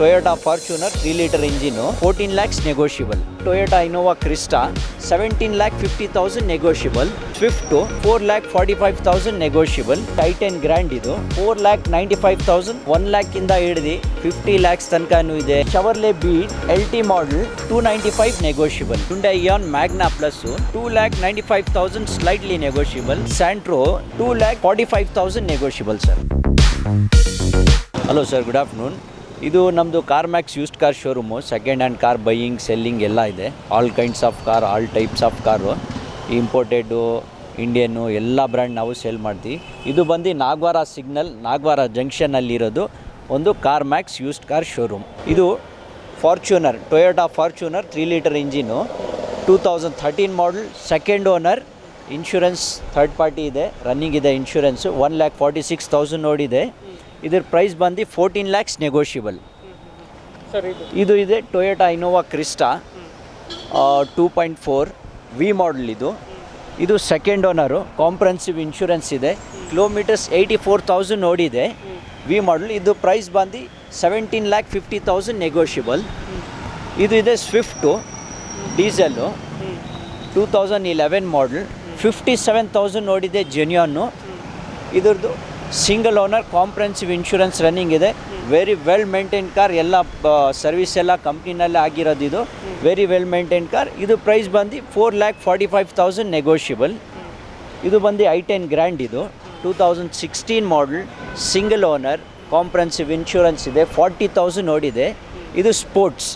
Toyota Fortuner 3 liter engine, 14 lakhs negotiable. Toyota Innova Crista 17 lakh 50,000 negotiable. Swift 4 lakh 45,000 negotiable. Titan Grand idu 4 lakh 95,000, 1 lakh inda ಹಿಡಿದು 50 lakhs ತನಕನೂ ಇದೆ. Chevrolet Beat LT model 295 negotiable. Hyundai Eon Magna Plus 2 lakh 95,000 slightly negotiable. Santro 2 lakh 45,000 negotiable sir. Hello sir, good afternoon. ಇದು ನಮ್ಮದು CarMax used car showroom. Second hand car buying selling ಎಲ್ಲ ಇದೆ. All kinds of car, all types of car, imported, Indian ಎಲ್ಲ brand ನಾವು sale ಮಾಡ್ತೀವಿ. ಇದು ಬಂದು Nagavara signal, Nagavara ಜಂಕ್ಷನಲ್ಲಿರೋದು ಒಂದು ಕಾರ್ಮ್ಯಾಕ್ಸ್ ಯೂಸ್ಡ್ ಕಾರ್ ಶೋರೂಮ್. ಇದು Fortuner, Toyota Fortuner 3 litre engine, 2013 model, second owner, insurance third party ಇದೆ, ರನ್ನಿಂಗ್ ಇದೆ ಇನ್ಶೂರೆನ್ಸು. 1,46,000 ನೋಡಿದೆ. ಇದರ ಪ್ರೈಸ್ ಬಂದು 14 lakhs ನೆಗೋಷಿಯಬಲ್. ಇದು ಇದೆ ಟೊಯೋಟಾ ಇನೋವಾ ಕ್ರಿಸ್ಟಾ 2.4 ವಿ ಮಾಡಲ್. ಇದು ಸೆಕೆಂಡ್ ಓನರು, ಕಾಂಪ್ರಹೆನ್ಸಿವ್ ಇನ್ಶೂರೆನ್ಸ್ ಇದೆ, ಕಿಲೋಮೀಟರ್ಸ್ 84,000 ನೋಡಿದೆ, ವಿ ಮಾಡಲ್. ಇದು ಪ್ರೈಸ್ ಬಂದು 17 lakh 50,000 ನೆಗೋಷಿಯಬಲ್. ಇದು ಇದೆ ಸ್ವಿಫ್ಟು ಡೀಸೆಲ್ಲು 2011 ಮಾಡಲ್, 57,000 ನೋಡಿದೆ, ಜೆನ್ಯೂನ್ನು. ಇದ್ರದ್ದು single owner, comprehensive insurance running ಇದೆ. ವೆರಿ ವೆಲ್ ಮೇಂಟೈನ್ ಕಾರ್, ಎಲ್ಲ ಸರ್ವಿಸ್ ಎಲ್ಲ ಕಂಪ್ನಿನಲ್ಲೇ ಆಗಿರೋದು. ಇದು ವೆರಿ ವೆಲ್ ಮೇಂಟೈನ್ ಕಾರ್. ಇದು ಪ್ರೈಸ್ ಬಂದು 4 lakh 45,000 ನೆಗೋಷಿಯಬಲ್. ಇದು ಬಂದು i10 ಗ್ರ್ಯಾಂಡ್, ಇದು 2016 ಮಾಡಲ್, ಸಿಂಗಲ್ ಓನರ್, ಕಾಂಪ್ರಹೆನ್ಸಿವ್ ಇನ್ಶೂರೆನ್ಸ್ ಇದೆ, 40,000 ನೋಡಿದೆ. ಇದು ಸ್ಪೋರ್ಟ್ಸ್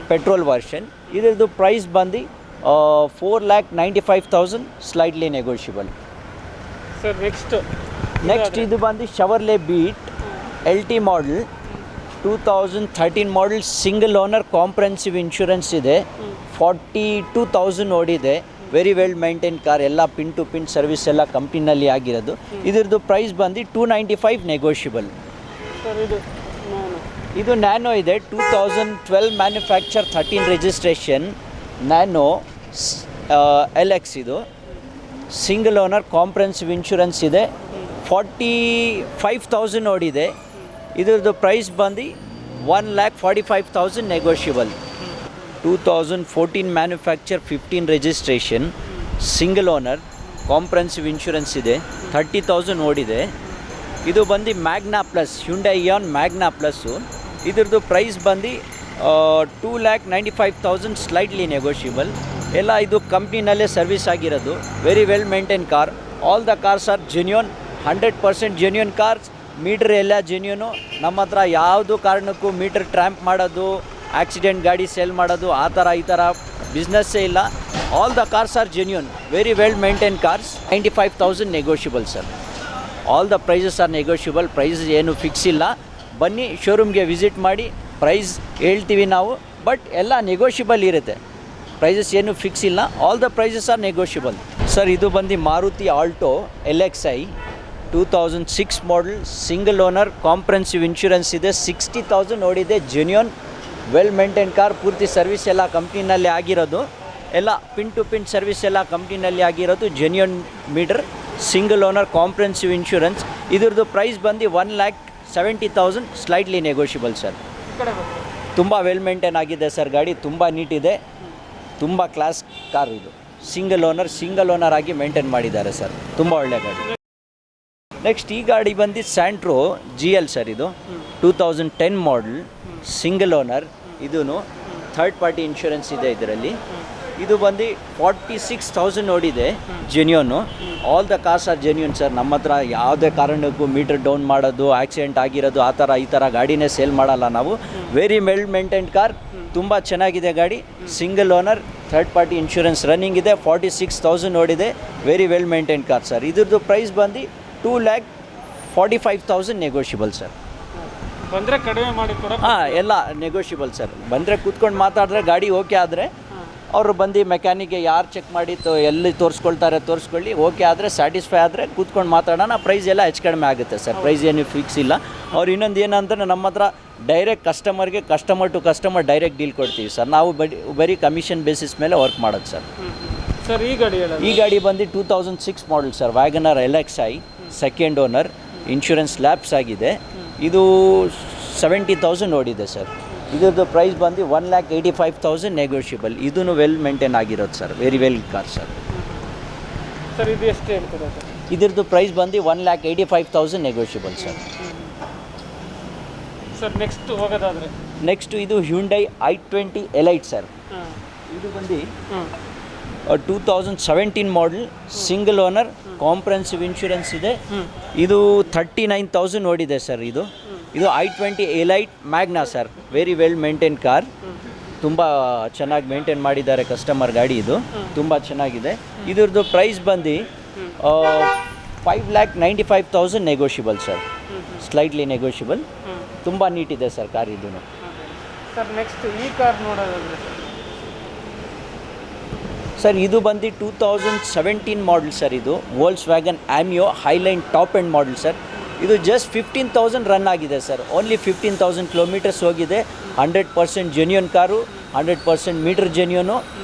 ಪೆಟ್ರೋಲ್ ವರ್ಷನ್. ಇದ್ರದ್ದು ಪ್ರೈಸ್ ಬಂದು 4 lakh 95,000 slightly negotiable. Sir next ಇದು ಬಂದು ಶವರ್ಲೆ ಬೀಟ್ LT ಮಾಡಲ್, 2013 ಮಾಡಲ್, ಸಿಂಗಲ್ ಓನರ್, ಕಾಂಪ್ರಹೆನ್ಸಿವ್ ಇನ್ಶೂರೆನ್ಸ್ ಇದೆ, 42,000 ನೋಡಿದೆ. ವೆರಿ ವೆಲ್ ಮೇಂಟೈನ್ ಕಾರ್, ಎಲ್ಲ ಪಿನ್ ಟು ಪಿನ್ ಸರ್ವಿಸ್ ಎಲ್ಲ ಕಂಪ್ನಿನಲ್ಲಿ ಆಗಿರೋದು. ಇದ್ರದ್ದು ಪ್ರೈಸ್ ಬಂದು 295 ನೆಗೋಷಿಯಬಲ್. ಇದು ನ್ಯಾನೋ ಇದೆ, 2012 ಮ್ಯಾನುಫ್ಯಾಕ್ಚರ್, 13 ರಿಜಿಸ್ಟ್ರೇಷನ್, ನ್ಯಾನೋ LX. ಇದು ಸಿಂಗಲ್ ಓನರ್, ಕಾಂಪ್ರಹೆನ್ಸಿವ್ ಇನ್ಶೂರೆನ್ಸ್ ಇದೆ, 45,000 ನೋಡಿದೆ. ಇದ್ರದ್ದು ಪ್ರೈಸ್ ಬಂದು 1 lakh 45,000 negotiable. 2014 manufacture, 15 registration, single owner, comprehensive insurance ಇದೆ, 30,000 ನೋಡಿದೆ. ಇದು ಬಂದು Magna plus, Hyundai Eon Magna plus. ಇದ್ರದ್ದು ಪ್ರೈಸ್ ಬಂದು 2 lakh 95,000 ಸ್ಲೈಟ್ಲಿ ನೆಗೋಷಿಯಬಲ್. ಎಲ್ಲ ಇದು ಕಂಪ್ನಿನಲ್ಲೇ ಸರ್ವಿಸ್ ಆಗಿರೋದು. Very well maintain car. All the cars are genuine, 100% genuine cars. Meter ಎಲ್ಲ ಜೆನ್ಯೂನು. ನಮ್ಮ ಹತ್ರ ಯಾವುದು ಕಾರಣಕ್ಕೂ ಮೀಟರ್ ಟ್ರ್ಯಾಂಪ್ ಮಾಡೋದು, ಆಕ್ಸಿಡೆಂಟ್ ಗಾಡಿ ಸೇಲ್ ಮಾಡೋದು, ಆ ಥರ ಈ ಥರ ಬಿಸ್ನೆಸ್ಸೇ ಇಲ್ಲ. All the cars are genuine, very well maintain cars. 95,000 negotiable sir. All the prices are negotiable. Price ಏನು ಫಿಕ್ಸ್ ಇಲ್ಲ. ಬನ್ನಿ ಶೋರೂಮ್ಗೆ ವಿಸಿಟ್ ಮಾಡಿ, ಪ್ರೈಸ್ ಹೇಳ್ತೀವಿ ನಾವು, ಬಟ್ ಎಲ್ಲ ನೆಗೋಷಿಯಬಲ್ ಇರುತ್ತೆ. ಪ್ರೈಸಸ್ ಏನು ಫಿಕ್ಸ್ ಇಲ್ಲ. All the prices are negotiable sir. ಇದು ಬಂದು Maruti Alto LXi 2006 model, single owner, comprehensive insurance ಇದೆ, 60,000 ನೋಡಿದೆ, ಜೆನ್ಯೂನ್ ವೆಲ್ ಮೇಂಟೈನ್ ಕಾರ್. ಪೂರ್ತಿ ಸರ್ವಿಸ್ ಎಲ್ಲ ಕಂಪ್ನಿನಲ್ಲಿ ಆಗಿರೋದು, ಎಲ್ಲ ಪಿನ್ ಟು ಪಿನ್ ಸರ್ವಿಸ್ ಎಲ್ಲ ಕಂಪ್ನಿನಲ್ಲಿ ಆಗಿರೋದು, genuine meter, single owner, comprehensive insurance. ಇದ್ರದ್ದು ಪ್ರೈಸ್ ಬಂದು 1 lakh 70,000 ಸ್ಲೈಟ್ಲಿ ನೆಗೋಷಿಯಬಲ್ ಸರ್. ತುಂಬ ವೆಲ್ ಮೇಂಟೈನ್ ಆಗಿದೆ ಸರ್ ಗಾಡಿ, ತುಂಬ ನೀಟಿದೆ, ತುಂಬ ಕ್ಲಾಸ್ ಕಾರ್. ಇದು ಸಿಂಗಲ್ ಓನರ್ ಆಗಿ ಮೇಂಟೈನ್ ಮಾಡಿದ್ದಾರೆ ಸರ್, ತುಂಬ ಒಳ್ಳೆ ಗಾಡಿ. ನೆಕ್ಸ್ಟ್ ಈ ಗಾಡಿ ಬಂದು ಸ್ಯಾಂಟ್ರೋ GL ಸರ್. ಇದು 2010 ಮಾಡಲ್, ಸಿಂಗಲ್ ಓನರ್, ಇದೂ ಥರ್ಡ್ ಪಾರ್ಟಿ ಇನ್ಶೂರೆನ್ಸ್ ಇದೆ ಇದರಲ್ಲಿ. ಇದು ಬಂದು 46,000 ನೋಡಿದೆ, genuine. All the cars are genuine sir. ನಮ್ಮ ಹತ್ರ ಯಾವುದೇ ಕಾರಣಕ್ಕೂ ಮೀಟರ್ ಡೌನ್ ಮಾಡೋದು, ಆಕ್ಸಿಡೆಂಟ್ ಆಗಿರೋದು, ಆ ಥರ ಈ ಥರ ಗಾಡಿನೇ ಸೇಲ್ ಮಾಡಲ್ಲ ನಾವು. ವೆರಿ ವೆಲ್ ಮೇಂಟೈನ್ ಕಾರ್, ತುಂಬ ಚೆನ್ನಾಗಿದೆ ಗಾಡಿ. Single owner, third party insurance running ಇದೆ, 46,000 ನೋಡಿದೆ, very well maintain car sir. ಇದ್ರದ್ದು ಪ್ರೈಸ್ ಬಂದು 2 lakh 45,000 ನೆಗೋಷಿಯಬಲ್ ಸರ್. ಬಂದರೆ ಕಡಿಮೆ ಮಾಡಿ ಎಲ್ಲ ನೆಗೋಷಿಯಬಲ್ ಸರ್. ಬಂದರೆ ಕೂತ್ಕೊಂಡು ಮಾತಾಡಿದ್ರೆ ಗಾಡಿ ಓಕೆ ಆದರೆ ಅವರು ಬಂದು ಮೆಕ್ಯಾನಿಕ್ಗೆ ಯಾರು ಚೆಕ್ ಮಾಡಿ ಎಲ್ಲಿ ತೋರಿಸ್ಕೊಳ್ಳಿ. ಓಕೆ ಆದರೆ, ಸ್ಯಾಟಿಸ್ಫೈ ಆದರೆ ಕೂತ್ಕೊಂಡು ಮಾತಾಡೋಣ. ಪ್ರೈಸ್ ಎಲ್ಲ ಹೆಚ್ಚು ಕಡಿಮೆ ಆಗುತ್ತೆ ಸರ್. ಪ್ರೈಸ್ ಏನು ಫಿಕ್ಸ್ ಇಲ್ಲ. ಅವ್ರು ಇನ್ನೊಂದು ಏನಂದ್ರೆ ನಮ್ಮ ಹತ್ರ direct customer to customer direct deal ಕೊಡ್ತೀವಿ ಸರ್. ನಾವು ಬರೀ ಕಮಿಷನ್ ಬೇಸಿಸ್ ಮೇಲೆ ವರ್ಕ್ ಮಾಡೋದು ಸರ್. ಸರ್ ಈ ಗಾಡಿ ಬಂದು 2006 model sir, WagonR LXi, second owner, insurance lapse ಆಗಿದೆ. ಇದು 70,000 ಓಡಿದೆ ಸರ್. ಇದ್ರದ್ದು ಪ್ರೈಸ್ ಬಂದು 1,85,000 ನೆಗೋಷಿಯಬಲ್. ಇದೂ ವೆಲ್ ಮೇಂಟೈನ್ ಆಗಿರೋದು sir, very well car sir. Sir ಇದು ಎಷ್ಟು ಹೇಳ್ತೀರಾ ಸರ್? ಇದ್ರದ್ದು ಪ್ರೈಸ್ ಬಂದು 1,85,000 ನೆಗೋಷಿಯಬಲ್ ಸರ್. ಸರ್ ನೆಕ್ಸ್ಟ್ ಹೋಗೋದಾದರೆ ನೆಕ್ಸ್ಟು ಇದು ಹ್ಯುಂಡೈ i20 ಎಲೈಟ್ ಸರ್. ಇದು ಬಂದು 2017 model, single owner, comprehensive insurance ಇದೆ. ಇದು 39,000 ಓಡಿದೆ ಸರ್. ಇದು i20 elite magna sir, very well maintain car. ತುಂಬ ಚೆನ್ನಾಗಿ ಮೇಂಟೈನ್ ಮಾಡಿದ್ದಾರೆ ಕಸ್ಟಮರ್ ಗಾಡಿ. ಇದು ತುಂಬ ಚೆನ್ನಾಗಿದೆ. ಇದ್ರದ್ದು ಪ್ರೈಸ್ ಬಂದು 5,95,000 ನೆಗೋಷಿಯಬಲ್ ಸರ್, ಸ್ಲೈಟ್ಲಿ ನೆಗೋಷಿಯಬಲ್. ತುಂಬ ನೀಟಿದೆ ಸರ್ ಕಾರ್ ಇದೂ. ಸರ್ ನೆಕ್ಸ್ಟ್ ಈ ಕಾರ್ ನೋಡೋದಾದರೆ ಸರ್ ಇದು ಬಂದು 2017 ಮಾಡಲ್ ಸರ್. ಇದು Volkswagen Ameo highline top end model sir. ಇದು ಜಸ್ಟ್ 15,000 ರನ್ ಆಗಿದೆ ಸರ್. ಓನ್ಲಿ 15,000 ಕಿಲೋಮೀಟರ್ಸ್ ಹೋಗಿದೆ. 100% ಜೆನ್ಯೂನ್ ಕಾರು, 100% ಮೀಟರ್ ಜೆನ್ಯೂನು.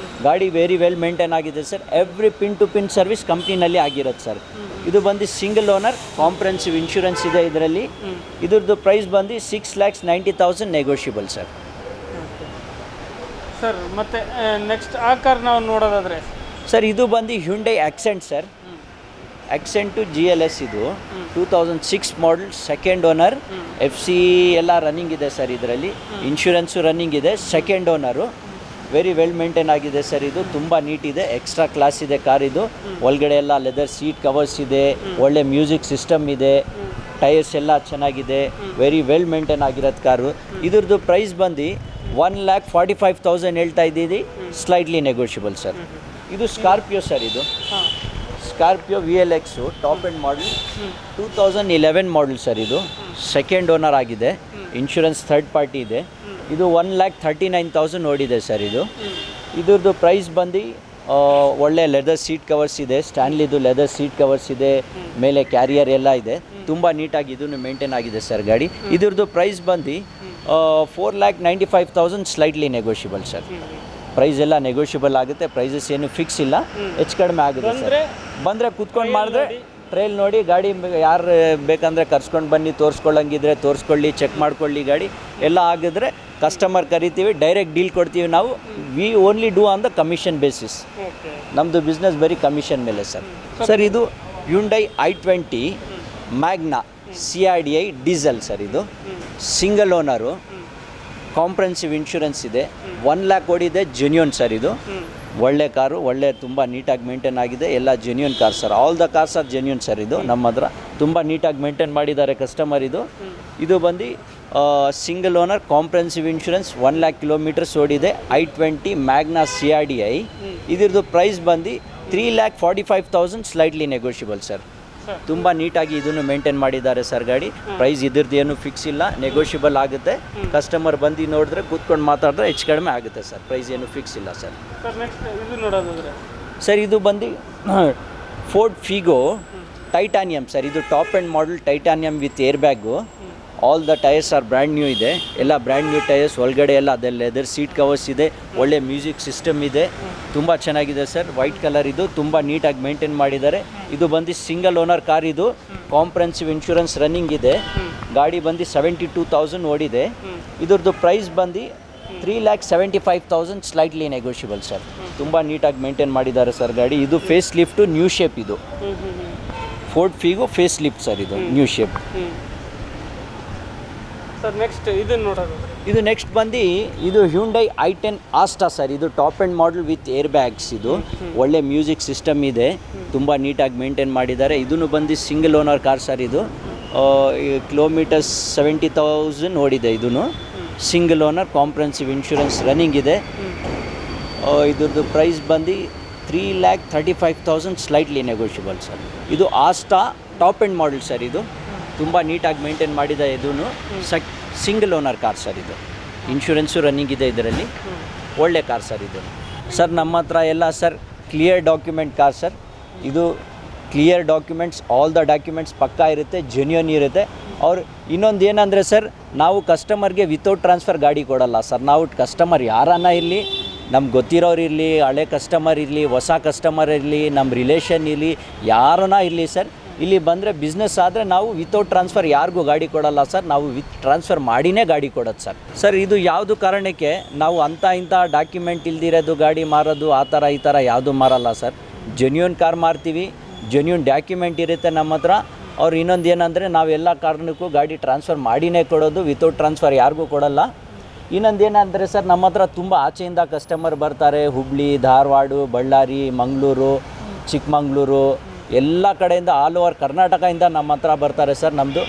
ಗಾಡಿ ವೆರಿ ವೆಲ್ ಮೇಂಟೈನ್ ಆಗಿದೆ sir. Every pin to pin service ಕಂಪ್ನಿನಲ್ಲಿ ಆಗಿರೋದು ಸರ್. ಇದು ಬಂದು ಸಿಂಗಲ್ ಓನರ್, ಕಾಂಪ್ರಹೆನ್ಸಿವ್ ಇನ್ಶೂರೆನ್ಸ್ ಇದೆ ಇದರಲ್ಲಿ. ಇದ್ರದ್ದು ಪ್ರೈಸ್ ಬಂದು 6,90,000 ನೆಗೋಷಿಯಬಲ್ ಸರ್. ಸರ್ ಮತ್ತು ನೆಕ್ಸ್ಟ್ ಆ ಕಾರ್ ನಾವು ನೋಡೋದಾದರೆ ಸರ್ ಇದು ಬಂದು Hyundai accent sir. Accent GLS. ಇದು 2006 ಮಾಡಲ್, ಸೆಕೆಂಡ್ ಓನರ್. FC ಎಲ್ಲ ರನ್ನಿಂಗ್ ಇದೆ ಸರ್. ಇದರಲ್ಲಿ ಇನ್ಶೂರೆನ್ಸು ರನ್ನಿಂಗ್ ಇದೆ. Second owner, very well maintain ಆಗಿದೆ ಸರ್. ಇದು ತುಂಬ ನೀಟ್ ಇದೆ, ಎಕ್ಸ್ಟ್ರಾ ಕ್ಲಾಸ್ ಇದೆ ಕಾರ್. ಇದು ಒಳಗಡೆ ಎಲ್ಲ ಲೆದರ್ ಸೀಟ್ ಕವರ್ಸ್ ಇದೆ, ಒಳ್ಳೆ ಮ್ಯೂಸಿಕ್ ಸಿಸ್ಟಮ್ ಇದೆ, ಟೈರ್ಸ್ ಎಲ್ಲ ಚೆನ್ನಾಗಿದೆ, ವೆರಿ ವೆಲ್ ಮೇಂಟೈನ್ ಆಗಿರೋದು ಕಾರು. ಇದ್ರದ್ದು ಪ್ರೈಸ್ ಬಂದು 1,45,000 ಹೇಳ್ತಾ ಇದ್ದೀವಿ, ಸ್ಲೈಟ್ಲಿ ನೆಗೋಷಿಯಬಲ್ ಸರ್. ಇದು ಸ್ಕಾರ್ಪಿಯೋ ಸರ್. ಇದು ಸ್ಕಾರ್ಪಿಯೋ VLX ಟಾಪ್ ಎಂಡ್ ಮಾಡಲ್, 2011 ಮಾಡಲ್ ಸರ್. ಇದು ಸೆಕೆಂಡ್ ಓನರ್ ಆಗಿದೆ, ಇನ್ಶೂರೆನ್ಸ್ ಥರ್ಡ್ ಪಾರ್ಟಿ ಇದೆ. ಇದು 1,39,000 ಓಡಿದೆ ಸರ್. ಇದ್ರದ್ದು ಪ್ರೈಸ್ ಬಂದು ಒಳ್ಳೆ ಲೆದರ್ ಸೀಟ್ ಕವರ್ಸ್ ಇದೆ, ಸ್ಟ್ಯಾನ್ಲಿದು ಲೆದರ್ ಸೀಟ್ ಕವರ್ಸ್ ಇದೆ, ಮೇಲೆ ಕ್ಯಾರಿಯರ್ ಎಲ್ಲ ಇದೆ. ತುಂಬ ನೀಟಾಗಿ ಇದನ್ನು ಮೇಂಟೈನ್ ಆಗಿದೆ ಸರ್ ಗಾಡಿ. ಇದ್ರದ್ದು ಪ್ರೈಸ್ ಬಂದು 4,95,000 ಸ್ಲೈಟ್ಲಿ ನೆಗೋಷಿಯಬಲ್ ಸರ್. ಪ್ರೈಸ್ ಎಲ್ಲ ನೆಗೋಷಿಯಬಲ್ ಆಗುತ್ತೆ, ಪ್ರೈಸಸ್ ಏನು ಫಿಕ್ಸ್ ಇಲ್ಲ, ಹೆಚ್ಚು ಕಡಿಮೆ ಆಗುತ್ತೆ ಸರ್. ಬಂದರೆ ಕೂತ್ಕೊಂಡು ಮಾಡಿದ್ರೆ ಟ್ರೈಲ್ ನೋಡಿ ಗಾಡಿ, ಯಾರು ಬೇಕಂದರೆ ಕರ್ಸ್ಕೊಂಡು ಬನ್ನಿ, ತೋರಿಸ್ಕೊಳ್ಳಂಗಿದ್ರೆ ತೋರಿಸ್ಕೊಳ್ಳಿ, ಚೆಕ್ ಮಾಡ್ಕೊಳ್ಳಿ ಗಾಡಿ ಎಲ್ಲ. ಆಗಿದ್ರೆ ಕಸ್ಟಮರ್ ಕರಿತೀವಿ, ಡೈರೆಕ್ಟ್ ಡೀಲ್ ಕೊಡ್ತೀವಿ ನಾವು. We only do on the commission basis. ನಮ್ಮದು ಬಿಸ್ನೆಸ್ ಬರೀ ಕಮಿಷನ್ ಮೇಲೆ ಸರ್. ಸರ್ ಇದು Hyundai i20 Magna CRDI diesel sir. ಇದು ಸಿಂಗಲ್ ಓನರು, ಕಾಂಪ್ರಹೆನ್ಸಿವ್ ಇನ್ಶೂರೆನ್ಸ್ ಇದೆ, 1 lakh ಓಡಿದೆ, ಜೆನ್ಯೂನ್ ಸರ್. ಇದು ಒಳ್ಳೆ ಕಾರು, ಒಳ್ಳೆ ತುಂಬ ನೀಟಾಗಿ ಮೇಂಟೈನ್ ಆಗಿದೆ, ಎಲ್ಲ genuine car sir. All the cars are genuine sir. ಇದು ನಮ್ಮ ಹತ್ರ ತುಂಬ ನೀಟಾಗಿ ಮೇಂಟೈನ್ ಮಾಡಿದ್ದಾರೆ ಕಸ್ಟಮರ್. ಇದು ಬಂದು single owner, comprehensive insurance, 1 lakh kilometres ಓಡಿದೆ, i20 ಮ್ಯಾಗ್ನಾ CRDI. ಇದ್ರದ್ದು ಪ್ರೈಸ್ ಬಂದು 3,45,000 ಸ್ಲೈಟ್ಲಿ ನೆಗೋಷಿಯಬಲ್ ಸರ್. ತುಂಬ ನೀಟಾಗಿ ಇದನ್ನು ಮೇಂಟೈನ್ ಮಾಡಿದ್ದಾರೆ ಸರ್ ಗಾಡಿ. ಪ್ರೈಸ್ ಇದ್ರದ್ದು ಏನು ಫಿಕ್ಸ್ ಇಲ್ಲ, ನೆಗೋಷಿಯಬಲ್ ಆಗುತ್ತೆ. ಕಸ್ಟಮರ್ ಬಂದು ನೋಡಿದ್ರೆ ಕೂತ್ಕೊಂಡು ಮಾತಾಡಿದ್ರೆ ಹೆಚ್ಚು ಕಡಿಮೆ ಆಗುತ್ತೆ ಸರ್. ಪ್ರೈಸ್ ಏನು ಫಿಕ್ಸ್ ಇಲ್ಲ ಸರ್. ಸರ್ ಇದು ಬಂದು ಫೋರ್ಡ್ ಫಿಗೋ ಟೈಟಾನಿಯಮ್ ಸರ್. ಇದು top end model Titanium with air bag. All the tyres are brand new ಇದೆ, ಎಲ್ಲ ಬ್ರ್ಯಾಂಡ್ ನ್ಯೂ ಟೈರ್ಸ್. ಒಳಗಡೆ ಎಲ್ಲ ಅದೆಲ್ಲ ಲೆದರ್ ಸೀಟ್ ಕವರ್ಸ್ ಇದೆ, ಒಳ್ಳೆ ಮ್ಯೂಸಿಕ್ ಸಿಸ್ಟಮ್ ಇದೆ, ತುಂಬ ಚೆನ್ನಾಗಿದೆ ಸರ್. White colour. ಇದು ತುಂಬ ನೀಟಾಗಿ ಮೇಂಟೈನ್ ಮಾಡಿದ್ದಾರೆ. ಇದು ಬಂದು ಸಿಂಗಲ್ ಓನರ್ ಕಾರ್. ಇದು ಕಾಂಪ್ರಹೆನ್ಸಿವ್ ಇನ್ಶೂರೆನ್ಸ್ ರನ್ನಿಂಗ್ ಇದೆ. ಗಾಡಿ ಬಂದು 72,000 ಓಡಿದೆ. ಇದ್ರದ್ದು ಪ್ರೈಸ್ ಬಂದು 3,75,000 ಸ್ಲೈಟ್ಲಿ ನೆಗೋಷಿಯಬಲ್ ಸರ್. ತುಂಬ ನೀಟಾಗಿ ಮೇಂಟೈನ್ ಮಾಡಿದ್ದಾರೆ ಸರ್ ಗಾಡಿ. ಇದು ಫೇಸ್ ಲಿಫ್ಟು, ನ್ಯೂ ಶೇಪ್. ಇದು Ford Figo face lift sir. ಇದು ನ್ಯೂ ಶೇಪ್. ಸರ್ ನೆಕ್ಸ್ಟ್ ಇದು ನೆಕ್ಸ್ಟ್ ಬಂದು ಇದು ಹ್ಯುಂಡೈ i10 ಆಸ್ಟಾ ಸರ್. ಇದು top end model with air bags. ಇದು ಒಳ್ಳೆ ಮ್ಯೂಸಿಕ್ ಸಿಸ್ಟಮ್ ಇದೆ, ತುಂಬ ನೀಟಾಗಿ ಮೇಂಟೈನ್ ಮಾಡಿದ್ದಾರೆ. ಇದನ್ನು ಬಂದು ಸಿಂಗಲ್ ಓನರ್ ಕಾರ್ ಸರ್. ಇದು ಕಿಲೋಮೀಟರ್ಸ್ 70,000 ಓಡಿದೆ. ಇದೂ single owner, comprehensive insurance running ಇದೆ. ಇದ್ರದ್ದು ಪ್ರೈಸ್ ಬಂದು 3,35,000 ಸ್ಲೈಟ್ಲಿ ನೆಗೋಷಿಯಬಲ್ ಸರ್. ಇದು Asta top end model sir. ಇದು ತುಂಬ ನೀಟಾಗಿ ಮೇಂಟೈನ್ ಮಾಡಿದೆ. ಇದೂ ಸಿಂಗಲ್ ಓನರ್ ಕಾರ್ ಸರ್. ಇದು ಇನ್ಶೂರೆನ್ಸು ರನ್ನಿಂಗ್ ಇದೆ ಇದರಲ್ಲಿ. ಒಳ್ಳೆ ಕಾರ್ ಸರ್ ಇದು. ಸರ್ ನಮ್ಮ ಹತ್ರ ಎಲ್ಲ sir clear document car sir. ಇದು clear documents, all the documents ಪಕ್ಕಾ ಇರುತ್ತೆ, ಜೆನ್ಯೂನ್ ಇರುತ್ತೆ. ಅವ್ರು ಇನ್ನೊಂದು ಏನಂದರೆ ಸರ್, ನಾವು ಕಸ್ಟಮರ್ಗೆ ವಿತೌಟ್ ಟ್ರಾನ್ಸ್ಫರ್ ಗಾಡಿ ಕೊಡಲ್ಲ ಸರ್. ನಾವು ಕಸ್ಟಮರ್ ಯಾರನ್ನ ಇರಲಿ, ನಮ್ಗೆ ಗೊತ್ತಿರೋರು ಇರಲಿ, ಹಳೆ ಕಸ್ಟಮರ್ ಇರಲಿ, ಹೊಸ ಕಸ್ಟಮರ್ ಇರಲಿ, ನಮ್ಮ ರಿಲೇಷನ್ ಇರಲಿ, ಯಾರನ್ನ ಇರಲಿ ಸರ್, ಇಲ್ಲಿ ಬಂದರೆ ಬಿಸ್ನೆಸ್ ಆದರೆ ನಾವು ವಿತೌಟ್ ಟ್ರಾನ್ಸ್ಫರ್ ಯಾರಿಗೂ ಗಾಡಿ ಕೊಡಲ್ಲ ಸರ್, ನಾವು ವಿತ್ ಟ್ರಾನ್ಸ್ಫರ್ ಮಾಡಿನೇ ಗಾಡಿ ಕೊಡೋದು ಸರ್. ಸರ್ ಇದು ಯಾವುದು ಕಾರಣಕ್ಕೆ ನಾವು ಇಂಥ ಡಾಕ್ಯುಮೆಂಟ್ ಇಲ್ದಿರೋದು ಗಾಡಿ ಮಾರೋದು ಆ ಥರ ಈ ಥರ ಯಾವುದು ಮಾರಲ್ಲ ಸರ್. ಜೆನ್ಯೂನ್ ಕಾರ್ ಮಾರ್ತೀವಿ, ಜೆನ್ಯೂನ್ ಡಾಕ್ಯುಮೆಂಟ್ ಇರುತ್ತೆ ನಮ್ಮ ಹತ್ರ. ಅವ್ರು ಇನ್ನೊಂದು ಏನಂದರೆ ನಾವೆಲ್ಲ ಕಾರಣಕ್ಕೂ ಗಾಡಿ ಟ್ರಾನ್ಸ್ಫರ್ ಮಾಡಿನೇ ಕೊಡೋದು, ವಿತೌಟ್ ಟ್ರಾನ್ಸ್ಫರ್ ಯಾರಿಗೂ ಕೊಡಲ್ಲ. ಇನ್ನೊಂದು ಏನಂದರೆ ಸರ್, ನಮ್ಮ ಹತ್ರ ತುಂಬ ಆಚೆಯಿಂದ ಕಸ್ಟಮರ್ ಬರ್ತಾರೆ. ಹುಬ್ಳಿ, ಧಾರವಾಡ, ಬಳ್ಳಾರಿ, ಮಂಗಳೂರು, ಚಿಕ್ಕಮಂಗ್ಳೂರು ಎಲ್ಲ ಕಡೆಯಿಂದ ಆಲ್ ಓವರ್ ಕರ್ನಾಟಕದಿಂದ ನಮ್ಮ ಹತ್ರ ಬರ್ತಾರೆ ಸರ್. ನಮ್ಮದು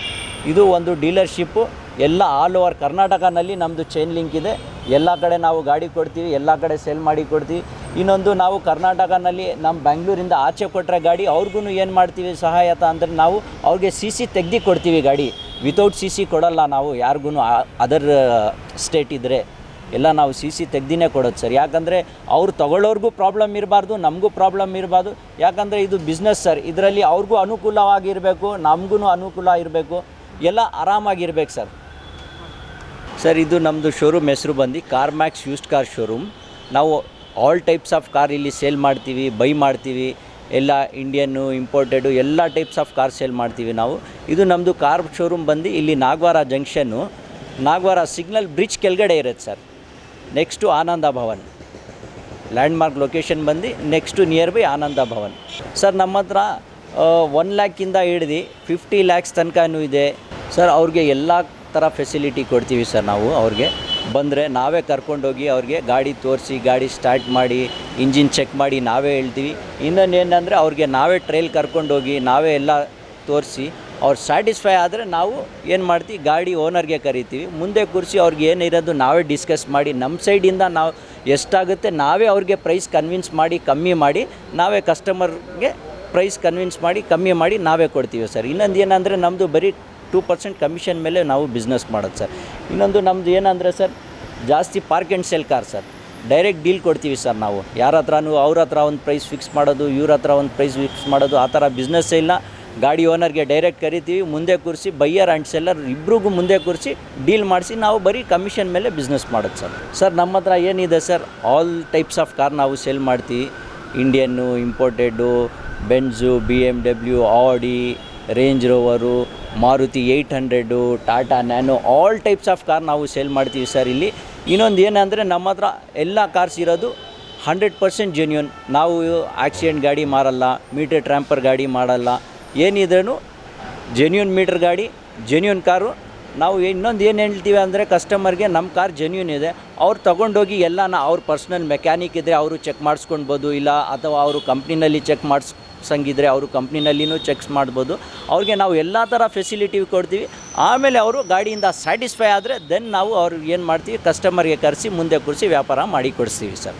ಇದು ಒಂದು ಡೀಲರ್ಶಿಪ್ಪು, ಎಲ್ಲ ಆಲ್ ಓವರ್ ಕರ್ನಾಟಕನಲ್ಲಿ ನಮ್ಮದು ಚೈನ್ ಲಿಂಕ್ ಇದೆ. ಎಲ್ಲ ಕಡೆ ನಾವು ಗಾಡಿ ಕೊಡ್ತೀವಿ, ಎಲ್ಲ ಕಡೆ ಸೇಲ್ ಮಾಡಿ ಕೊಡ್ತೀವಿ. ಇನ್ನೊಂದು ನಾವು ಕರ್ನಾಟಕನಲ್ಲಿ ನಮ್ಮ ಬೆಂಗಳೂರಿಂದ ಆಚೆ ಕೊಟ್ಟರೆ ಗಾಡಿ ಅವ್ರಿಗೂ ಏನು ಮಾಡ್ತೀವಿ ಸಹಾಯತ ಅಂದರೆ ನಾವು ಅವ್ರಿಗೆ CC ತೆಗ್ದು ಕೊಡ್ತೀವಿ. ಗಾಡಿ ವಿತೌಟ್ CC ಕೊಡಲ್ಲ ನಾವು ಯಾರಿಗೂ. ಅದರ್ ಸ್ಟೇಟ್ ಇದ್ದರೆ ಎಲ್ಲ ನಾವು CC ತೆಗ್ದಿನೇ ಕೊಡೋದು ಸರ್. ಯಾಕಂದರೆ ಅವ್ರು ತೊಗೊಳ್ಳೋರ್ಗೂ ಪ್ರಾಬ್ಲಮ್ ಇರಬಾರ್ದು, ನಮಗೂ ಪ್ರಾಬ್ಲಮ್ ಇರಬಾರ್ದು. ಯಾಕಂದರೆ ಇದು ಬಿಸ್ನೆಸ್ ಸರ್, ಇದರಲ್ಲಿ ಅವ್ರಿಗೂ ಅನುಕೂಲವಾಗಿರಬೇಕು, ನಮಗೂ ಅನುಕೂಲ ಇರಬೇಕು, ಎಲ್ಲ ಆರಾಮಾಗಿರ್ಬೇಕು ಸರ್. ಸರ್ ಇದು ನಮ್ಮದು ಶೋರೂಮ್ ಹೆಸರು ಬಂದು ಕಾರ್ಮ್ಯಾಕ್ಸ್ ಯೂಸ್ಡ್ ಕಾರ್ ಶೋರೂಮ್. ನಾವು ಆಲ್ ಟೈಪ್ಸ್ ಆಫ್ ಕಾರ್ ಇಲ್ಲಿ ಸೇಲ್ ಮಾಡ್ತೀವಿ, ಬೈ ಮಾಡ್ತೀವಿ. ಎಲ್ಲ ಇಂಡಿಯನ್ನು, ಇಂಪೋರ್ಟೆಡು ಎಲ್ಲ ಟೈಪ್ಸ್ ಆಫ್ ಕಾರ್ ಸೇಲ್ ಮಾಡ್ತೀವಿ ನಾವು. ಇದು ನಮ್ಮದು ಕಾರ್ ಶೋರೂಮ್ ಬಂದು ಇಲ್ಲಿ Nagawara junction, Nagawara signal bridge ಕೆಳಗಡೆ ಇರುತ್ತೆ sir. Next Ananda Bhavan landmark location ಬಂದು next near by Ananda Bhavan sir. ನಮ್ಮ ಹತ್ರ 1 ಲ್ಯಾಕಿಂದ ಹಿಡ್ದು 50 ಲ್ಯಾಕ್ಸ್ ತನಕನೂ ಇದೆ ಸರ್. ಅವ್ರಿಗೆ ಎಲ್ಲ ಥರ ಫೆಸಿಲಿಟಿ ಕೊಡ್ತೀವಿ ಸರ್. ನಾವು ಅವ್ರಿಗೆ ಬಂದರೆ ನಾವೇ ಕರ್ಕೊಂಡೋಗಿ ಅವ್ರಿಗೆ ಗಾಡಿ ತೋರಿಸಿ, ಗಾಡಿ ಸ್ಟಾರ್ಟ್ ಮಾಡಿ, ಇಂಜಿನ್ ಚೆಕ್ ಮಾಡಿ ನಾವೇ ಹೇಳ್ತೀವಿ. ಇನ್ನೊಂದು ಏನಂದರೆ ಅವ್ರಿಗೆ ನಾವೇ ಟ್ರೈಲ್ ಕರ್ಕೊಂಡೋಗಿ ನಾವೇ ಎಲ್ಲ ತೋರಿಸಿ ಅವ್ರು ಸ್ಯಾಟಿಸ್ಫೈ ಆದರೆ ನಾವು ಏನು ಮಾಡ್ತೀವಿ, ಗಾಡಿ ಓನರ್ಗೆ ಕರಿತೀವಿ, ಮುಂದೆ ಕೂರಿಸಿ ಅವ್ರಿಗೆ ಏನಿರೋದು ನಾವೇ ಡಿಸ್ಕಸ್ ಮಾಡಿ ನಮ್ಮ ಸೈಡಿಂದ ನಾವು ಎಷ್ಟಾಗುತ್ತೆ ನಾವೇ ಅವ್ರಿಗೆ ಪ್ರೈಸ್ ಕನ್ವಿನ್ಸ್ ಮಾಡಿ ಕಮ್ಮಿ ಮಾಡಿ ನಾವೇ ಕಸ್ಟಮರ್ಗೆ ಪ್ರೈಸ್ ಕನ್ವಿನ್ಸ್ ಮಾಡಿ ಕಮ್ಮಿ ಮಾಡಿ ನಾವೇ ಕೊಡ್ತೀವಿ ಸರ್. ಇನ್ನೊಂದು ಏನಂದರೆ ನಮ್ಮದು ಬರೀ 2% ಕಮಿಷನ್ ಮೇಲೆ ನಾವು ಬಿಸ್ನೆಸ್ ಮಾಡೋದು ಸರ್. ಇನ್ನೊಂದು ನಮ್ಮದು ಏನಂದರೆ ಸರ್, ಜಾಸ್ತಿ park and sell car sir. Direct deal ಕೊಡ್ತೀವಿ ಸರ್ ನಾವು. ಯಾರ ಹತ್ರನೂ ಅವ್ರ ಹತ್ರ ಒಂದು ಪ್ರೈಸ್ ಫಿಕ್ಸ್ ಮಾಡೋದು, ಇವ್ರ ಹತ್ರ ಒಂದು ಪ್ರೈಸ್ ಫಿಕ್ಸ್ ಮಾಡೋದು ಆ ಥರ ಬಿಸ್ನೆಸ್ಸೇ ಇಲ್ಲ. ಗಾಡಿ ಓನರ್ಗೆ ಡೈರೆಕ್ಟ್ ಕರಿತೀವಿ, ಮುಂದೆ ಕೂರಿಸಿ ಬೈಯರ್ ಆ್ಯಂಡ್ ಸೆಲ್ಲರ್ ಇಬ್ರಿಗೂ ಮುಂದೆ ಕೂರಿಸಿ ಡೀಲ್ ಮಾಡಿಸಿ ನಾವು ಬರೀ ಕಮಿಷನ್ ಮೇಲೆ ಬಿಸ್ನೆಸ್ ಮಾಡೋದು ಸರ್. ಸರ್ ನಮ್ಮ ಹತ್ರ ಏನಿದೆ sir, all types of car ನಾವು ಸೇಲ್ ಮಾಡ್ತೀವಿ. Indian, imported, Benz, BMW, Audi, Range Rover, Maruti 800, Tata Nano, all types of car ನಾವು ಸೇಲ್ ಮಾಡ್ತೀವಿ ಸರ್ ಇಲ್ಲಿ. ಇನ್ನೊಂದು ಏನಂದರೆ ನಮ್ಮ ಹತ್ರ ಎಲ್ಲ ಕಾರ್ಸ್ ಇರೋದು 100% ಜೆನ್ಯೂನ್. ನಾವು ಆಕ್ಸಿಡೆಂಟ್ ಗಾಡಿ ಮಾರಲ್ಲ, ಮೀಟರ್ ಟ್ರ್ಯಾಂಪರ್ ಗಾಡಿ ಮಾಡಲ್ಲ. ಏನಿದ್ರೂ ಜೆನ್ಯೂನ್ ಮೀಟರ್ ಗಾಡಿ, ಜೆನ್ಯೂನ್ ಕಾರು. ನಾವು ಇನ್ನೊಂದು ಏನು ಹೇಳ್ತೀವಿ ಅಂದರೆ ಕಸ್ಟಮರ್ಗೆ ನಮ್ಮ ಕಾರ್ ಜೆನ್ಯೂನ್ ಇದೆ, ಅವ್ರು ತೊಗೊಂಡೋಗಿ ಎಲ್ಲನ ಅವ್ರ ಪರ್ಸ್ನಲ್ ಮೆಕ್ಯಾನಿಕ್ ಇದ್ದರೆ ಅವರು ಚೆಕ್ ಮಾಡಿಸ್ಕೊಳ್ಬೋದು, ಇಲ್ಲ ಅಥವಾ ಅವರು ಕಂಪ್ನಿನಲ್ಲಿ ಚೆಕ್ ಮಾಡಿಸಂಗಿದ್ರೆ ಅವರು ಕಂಪ್ನಿನಲ್ಲಿನೂ ಚೆಕ್ಸ್ ಮಾಡ್ಬೋದು. ಅವ್ರಿಗೆ ನಾವು ಎಲ್ಲ ಥರ ಫೆಸಿಲಿಟಿ ಕೊಡ್ತೀವಿ. ಆಮೇಲೆ ಅವರು ಗಾಡಿಯಿಂದ ಸ್ಯಾಟಿಸ್ಫೈ ಆದರೆ ದೆನ್ ನಾವು ಅವ್ರಿಗೆ ಏನು ಮಾಡ್ತೀವಿ, ಕಸ್ಟಮರ್ಗೆ ಕರೆಸಿ ಮುಂದೆ ಕೂರಿಸಿ ವ್ಯಾಪಾರ ಮಾಡಿ ಕೊಡಿಸ್ತೀವಿ ಸರ್.